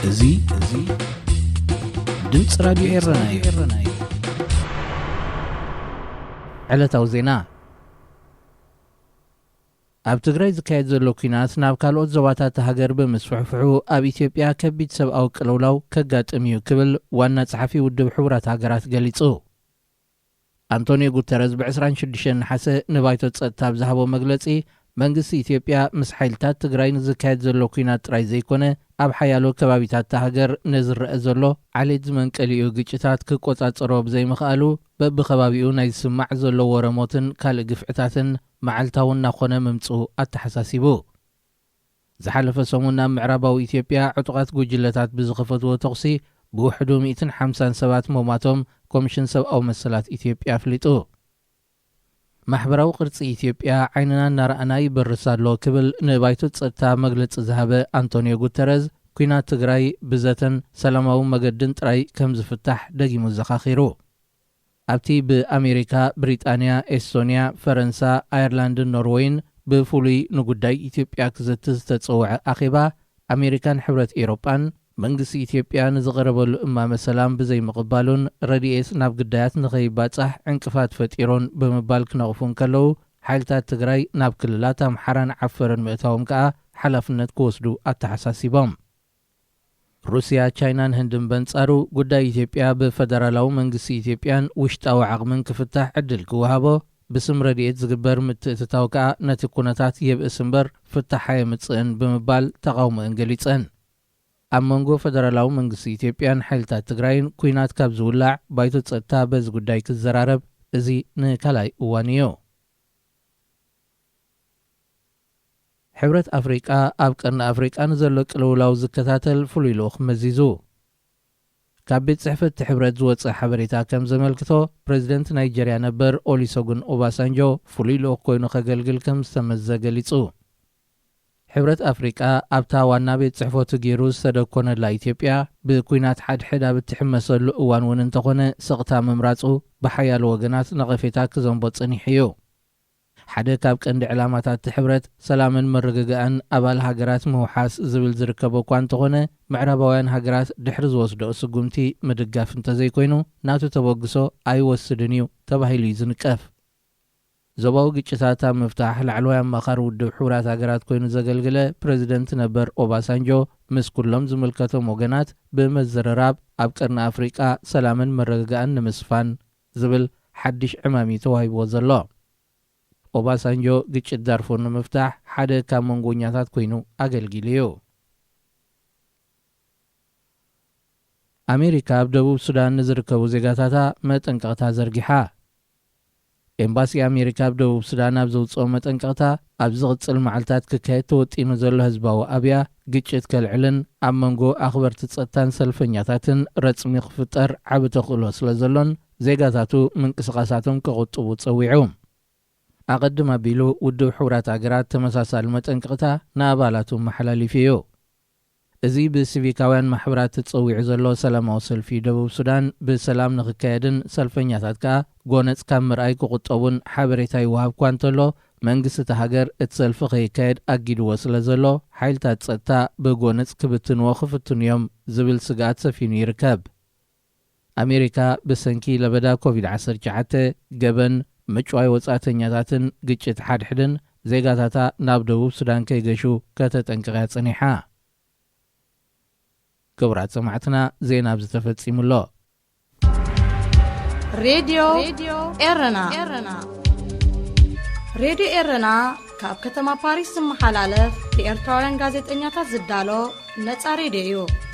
እዙይ ድምጽ ራዲዮ ኤረናይ ዕለታዊ ዜና ኣብ ትግራይ ዝካየድ ዘሎ ኩናት ናብ ካልኦት ዞባታት ሃገር ብምስፍሕፍሑ ኣብ ኢትዮጵያ ከቢድ ሰብኣዊ ቅልውላው ከጋጥም እዩ ክብል ዋና ጸሓፊ ውድብ ሕቡራት ሃገራት ገሊጹ። አንቶኒዮ ጉተረስ ብ26 ነሓሰ ንባይቶ ጸጥታ ብዝሃቦ መግለጺ መንግስቲ ኢትዮጵያ ምስ ሓይልታት ትግራይ ንዝካየድ ዘሎ ኩናት ጥራይ ዘይኮነ ኣብ ሓያሎ ከባቢታት ሃገር ነዝርአ ዘሎ ዓሌት ዝመንቀሊኡ ግጭታት ክቆጻጸሮ ብዘይምኽኣሉ በብኸባቢኡ ናይ ዝስማዕ ዘሎ ወረሞትን ካልእ ግፍዕታትን መዓልታውን ናኾነ ምምጽኡ ኣተሓሳሲቡ። ዝሓለፈ ሰሙን ናብ ምዕራባዊ ኢትዮጵያ ዕጡቓት ጉጅለታት ብዝኸፈትዎ ተኽሲ ብውሕዱ 150 ሰባት መሞቶም ኮሚሽን ሰብኣዊ መሰላት ኢትዮጵያ ኣፍሊጡ። ማሕበራዊ ቅርጺ ኢትዮጵያ ዓይንና እናረኣና ይበርስ ኣሎ ክብል ንባይቶ ጸጥታ መግለጺ ዝሃበ አንቶኒዮ ጉተረስ ኩናት ትግራይ ብዘተን ሰላማዊ መገድን ጥራይ ከም ዝፍታሕ ደጊሙ ዘኻኺሩ። ኣብቲ ብኣሜሪካ፣ ብሪጣንያ፣ ኤስቶንያ፣ ፈረንሳ፣ ኣየርላንድን ኖርዌይን ብፍሉይ ንጉዳይ ኢትዮጵያ ክዘቲ ዝተጸውዐ ኣኼባ ኣሜሪካን ሕብረት ኤሮጳን መንግስቲ ኢትዮጵያ ንዝቐረበሉ እማመ ሰላም ብዘይምቕባሉን ረድኤት ናብ ግዳያት ንኸይባጻሕ ዕንቅፋት ፈጢሮን ብምባል ክነቕፉን ከለዉ ሓይልታት ትግራይ ናብ ክልላት ኣምሓራን ዓፈርን ምእታዎም ከዓ ሓላፍነት ክወስዱ ኣተሓሳሲቦም። ሩስያ፣ ቻይናን ህንድን በንጻሩ ጉዳይ ኢትዮጵያ ብፌደራላዊ መንግስቲ ኢትዮጵያን ውሽጣዊ ዓቕምን ክፍታሕ ዕድል ክወሃቦ ብስም ረድኤት ዝግበር ምትእትታው ከዓ ነቲ ኩነታት የብእስ እምበር ፍታሕ የምጽእን ብምባል ተቃውሞአን ገሊጸን። ኣብ መንጎ ፌደራላዊ መንግስቲ ኢትዮጵያን ሓይልታት ትግራይን ኩናት ካብ ዝውላዕ ባይቶ ጸጥታ በዚ ጉዳይ ክዘራረብ እዚ ንካልኣይ እዋን እዩ። ሕብረት ኣፍሪቃ ኣብ ቀርኒ ኣፍሪቃ ንዘሎ ቅልውላው ዝከታተል ፍሉይ ልኡኽ መዚዙ። ካብ ቤት ጽሕፈት ሕብረት ዝወፅእ ሓበሬታ ከም ዘመልክቶ ፕሬዚደንት ናይጀርያ ነበር ኦሉሴጉን ኦባሳንጆ ፍሉይ ልኡኽ ኮይኑ ከገልግል ከም ዝተመዘ ገሊጹ። ሕብረት ኣፍሪቃ ኣብታ ዋና ቤት ጽሕፈቱ ገይሩ ዝተደኮነላ ኢትዮጵያ ብኩናት ሓድሕድ ኣብ እትሕመሰሉ እዋን እውን እንተኾነ ስቕታ ምምራጹ ብሓያሎ ወገናት ነቐፌታ ክዘንቦ ጸኒሑ እዩ። ሓደ ካብ ቀንዲ ዕላማታት ሕብረት ሰላምን መረጋግእን ኣባል ሃገራት ምውሓስ ዝብል ዝርከቦ እኳ እንተኾነ ምዕራባውያን ሃገራት ድሕሪ ዝወስደኦ ስጉምቲ ምድጋፍ እንተዘይኮይኑ ናቱ ተበግሶ ኣይወስድን እዩ ተባሂሉ እዩ ዝንቀፍ። ዞባዊ ግጭታት ኣብ ምፍታሕ ላዕለዋይ ኣማኻሪ ውድብ ሕቡራት ሃገራት ኮይኑ ዘገልግለ ፕሬዚደንት ነበር ኦባሳንጆ ምስ ኩሎም ዝምልከቶም ወገናት ብመዘረራብ ኣብ ቀርኒ ኣፍሪቃ ሰላምን መረጋግእን ንምስፋን ዝብል ሓድሽ ዕማሚ ተዋሂብዎ ዘሎ። ኦባሳንጆ ግጭት ዳርፉር ንምፍታሕ ሓደ ካብ መንጎኛታት ኮይኑ ኣገልጊሉ እዩ። ኣሜሪካ ኣብ ደቡብ ሱዳን ንዝርከቡ ዜጋታታ መጠንቀቕታ ዘርጊሓ። ኤምባሲ ኣሜሪካ ኣብ ደቡብ ሱዳን ኣብ ዘውፅኦ መጠንቀቕታ ኣብ ዝቕጽል መዓልታት ክካየድ ተወጢኑ ዘሎ ህዝባዊ ኣብያ ግጭት ከልዕልን ኣብ መንጎ ኣኽበርቲ ጸጥታን ሰልፈኛታትን ረጽሚ ክፍጠር ዓብ ተኽእሎ ስለ ዘሎን ዜጋታቱ ምንቅስቓሳቶም ክቕጥቡ ጸዊዑ። ኣቐድም ኣቢሉ ውድብ ሕቡራት ሃገራት ተመሳሳሊ መጠንቀቕታ ንኣባላቱ መሓላሊፉ እዩ። እዚ ብሲቪካውያን ማሕበራት ተጸዊዑ ዘሎ ሰላማዊ ሰልፊ ደቡብ ሱዳን ብሰላም ንኽካየድን ሰልፈኛታት ከዓ ጎነጽ ካብ ምርኣይ ክቕጠቡን ሓበሬታ ይወሃብ እኳ እንተሎ መንግስቲ እቲ ሃገር እቲ ሰልፊ ከይካየድ ኣጊድዎ ስለ ዘሎ ሓይልታት ጸጥታ ብጎነጽ ክብትንዎ ክፍትኑ እዮም ዝብል ስግኣት ሰፊኑ ይርከብ። ኣሜሪካ ብሰንኪ ለበዳ ኮቪድ-19 ገበን ምጭዋይ ወጻእተኛታትን ግጭት ሓድሕድን ዜጋታታ ናብ ደቡብ ሱዳን ከይገሹ ከተጠንቅቓ ጸኒሓ። ክቡራት ሰማዕትና ዜና ብዝተፈጺሙሎ ሬድዮ ኤረና ሬድዮ ኤረና ካብ ከተማ ፓሪስ ዝመሓላለፍ ብኤርትራውያን ጋዜጠኛታት ዝዳሎ ነፃ ሬድዮ እዩ።